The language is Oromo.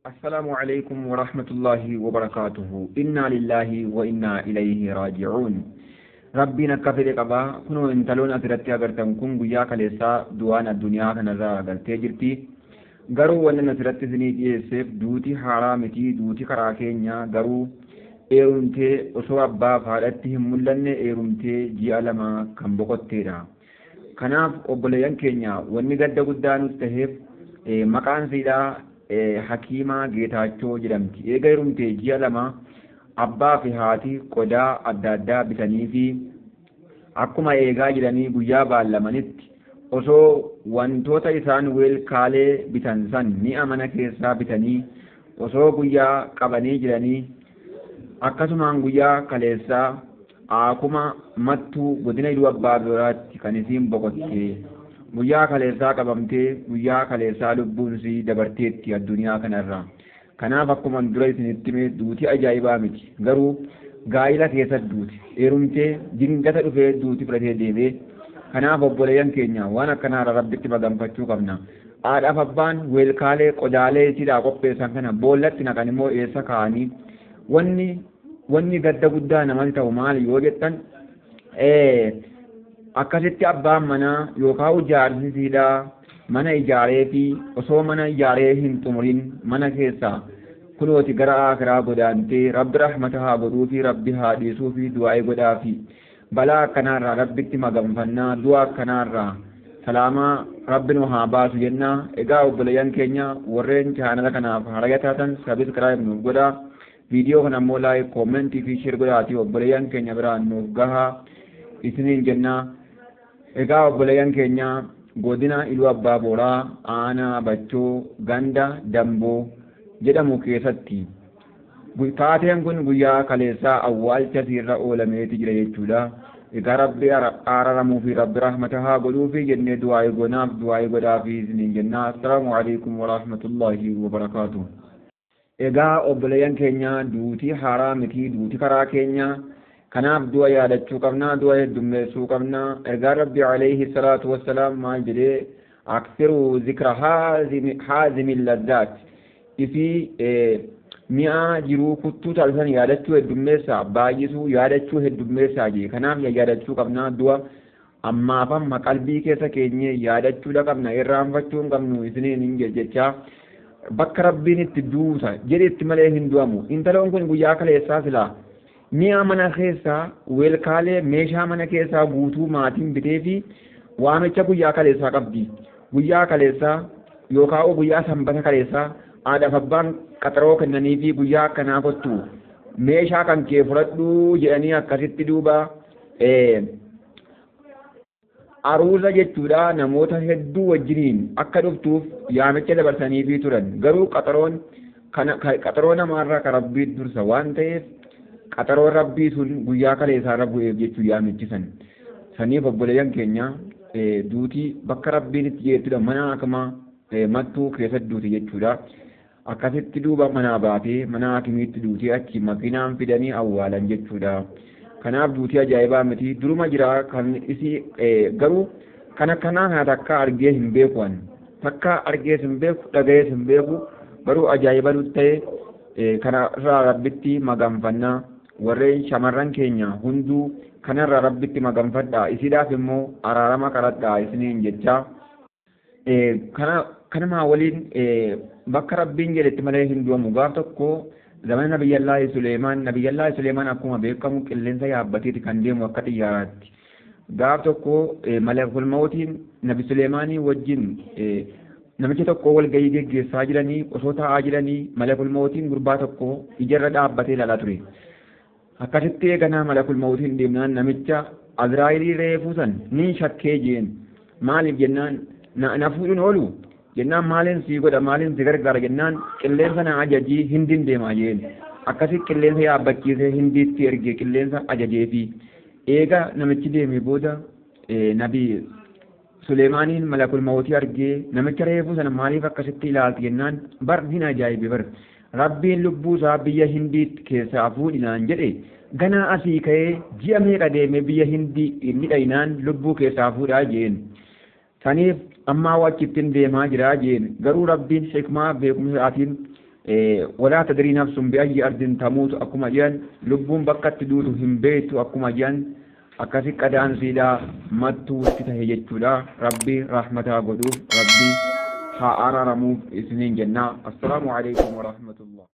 السلام عليكم ورحمة الله وبركاته إنا لله وإنا إليه راجعون ربنا كفر قبا كنو انتلون أترتي أغرتن كن قياك لسا دوان الدنيا كنزا أغرتي جرتي غرو ونن أترتي زنيت يسيف دوتي حرامتي دوتي كراكينيا غرو eerumtee osoo abbaaf haadhatti hin mul'anne eerumtee ji'a lama kan boqotteedha. Kanaaf obboleeyyan keenya wanni gadda guddaa nutti taheef maqaan siidhaa Hakiimaa Geetaachoo jedhamti. Eega eerumtee ji'a lama abbaa fi haati qodaa adda addaa bitanii fi akkuma eegaa jedhanii guyyaa baallamanitti osoo wantoota isaan weelkaalee bitan san mi'a mana keessaa bitanii osoo guyyaa qabanii jiranii akkasumaan guyyaa kaleessaa akkuma mattuu godina Iluu Abbaa Biraatti kan isiin boqotte guyyaa kaleessaa qabamtee guyyaa kaleessaa lubbuun isii dabarteetti addunyaa kanarra. Kanaaf akkuma dura isinitti hime duutii ajaa'ibaa miti garuu gaa'ila keessatti duuti eerumtee dingata dhufee duuti fudhatee deemee. Kanaaf obboleeyyan keenya waan akkanaarra rabbitti maganfachuu qabna. Haadhaaf abbaan weelkaalee qodaalee isiidhaa qopheessan kana boollatti naqan immoo eessa kaa'anii wanni gadda guddaa namatti ta'u maali yoo jettan akkasitti abbaan manaa yookaan jaarsisiidhaa mana ijaaree fi osoo mana ijaaree hin xumurin mana keessaa kunooti gara akiraa godaantee rabbi rahmata haa godhuu fi rabbi haa dhiisuu fi du'aa'ee godhaa fi balaa akkanaarraa rabbitti maganfannaa du'a akkanaarraa salaamaa rabbi nu haa baasu jennaa. Egaa obboleeyyan keenya warreen chaanala kanaaf haaraa taatan sabiskiraayib nuuf godhaa. Viidiyoo kana immoo laayik koomentii fi sheer godhaatii obboleeyyan keenya biraan nuuf gahaa isiniin jennaa. Egaa obboleeyyan keenya godina Iluu Abbaa Booraa aanaa Bachoo ganda Damboo jedhamu keessatti taateen kun guyyaa kaleessaa awwaalcha irra oolameeti jira jechuudha. Egaa rabbi araramuu fi rabbi rahmata haa godhuu fi jennee du'aa'ee goonaaf du'aa'ee godhaa fi isiniin jennaa. Assalaamu alaikum wa rahmatullaahi wa barakaatuh. Egaa obboleeyyan keenya duutii haaraa miti duutii karaa keenya kanaaf du'a yaadachuu qabna du'a heddummeessuu qabna. Ergaa rabbi alayhi salaatu wassalaam maal jedhee aksiruu zikra haazimi laddaat isii mi'a jiruu kuttuu taasisan yaadachuu heddummeessaa baay'isuu yaadachuu heddummeessaa jee. Kanaaf yaadachuu qabna du'a ammaaf amma qalbii keessa keenye yaadachuudha qabna irraanfachuu hin qabnu isiniin hin jechaa. Bakka rabbiin itti duuta jedhetti malee hin du'amu. Intaloon kun guyyaa kaleessaa silaa mi'a mana keessaa weelkaalee meeshaa mana keessaa guutuu maatiin bitee fi waamicha guyyaa kaleessaa qabdi. Guyyaa kaleessaa yookaan guyyaa sanbata kaleessaa haadhaaf abbaan qaxaroo kennanii fi guyyaa akkanaa kottu meeshaa kan kee fudhadhu jedhanii akkasitti duuba aruuza jechuudha namoota hedduu wajjiniin akka dhuftuuf yaamicha dabarsanii fi turan. Garuu qaxaroo namaarraa kan rabbii dursa waan ta'eef qaxaroon rabbii sun guyyaa kaleessaarra bu'eef jechuu yaamichisan. Saniif obboleeyyan keenya duutii bakka rabbiin itti jeettudha mana hakamaa mattuu keessatti duuti jechuudha. Akkasitti duuba manaa baatee mana hakimiitti duutii achi makiinaan fidanii awwaalan jechuudha. Kanaaf duutii ajaa'ibaa miti duruma jira kan isii garuu kan akkanaa kana takka argee hin beeku takka argees hin beeku dhagayees hin beeku garuu ajaa'iba nutti ta'e kanarraa rabbitti maganfannaa. Warreen shamarran keenya hunduu kanarraa rabbitti maganfadhaa isiidhaaf immoo araarama kadhadhaa isiniin jechaa. Kanumaa waliin bakka rabbiin jedhetti malee hin du'amu. Gaaf tokko zamana nabiyyallaahi Suleemaan akkuma beekamu qilleensa yaabbateeti kan deemu akka xiyyaaraatti. Gaaf tokko malakul mawtiin nabi Suleemaanii wajjin namicha tokko walgahii geggeessaa jiranii osoo taa'aa jiranii malakul mawtiin gurbaa tokko ijarra dhaabbatee ilaalaa ture. Akkasitti eeganaa malakul mawtiin deemnaan namicha Azraayilii reefuu san ni shakkee jeen maaliif jennaan na fuudhuun oolu jennaan maaliin sii godha maaliin si gargaara jennaan qilleensa na ajajii hindiin deemaa jeen. Akkasi qilleensa yaabbachiisee hindiitti ergee qilleensa ajajee fi eega namichi deemee booda nabi Suleemaaniin malakul mawtii argee namicha reefuu sana maaliif akkasitti ilaalti jennaan bar hin ajaa'ibe bar rabbiin lubbuu isaa biyya hindiitti keessaa fuudhinaan jedhe ganaa asii ka'ee ji'a meeqa deemee biyya hindii inni dhayinaan lubbuu keessaa fuudhaa jeen. Saniif ammaa wachittiin deemaa jira jeen garuu rabbiin hikmaa beekumsa isaatiin ولا تدري نفس بأي أرض تموت أكما جان لبون بكت دود هم بيت أكما جان أكاسي قدان سيدا متو ستهجت ربي رحمتها قدوف ربي ها أرى رموف إسنين جنة. السلام عليكم ورحمة الله.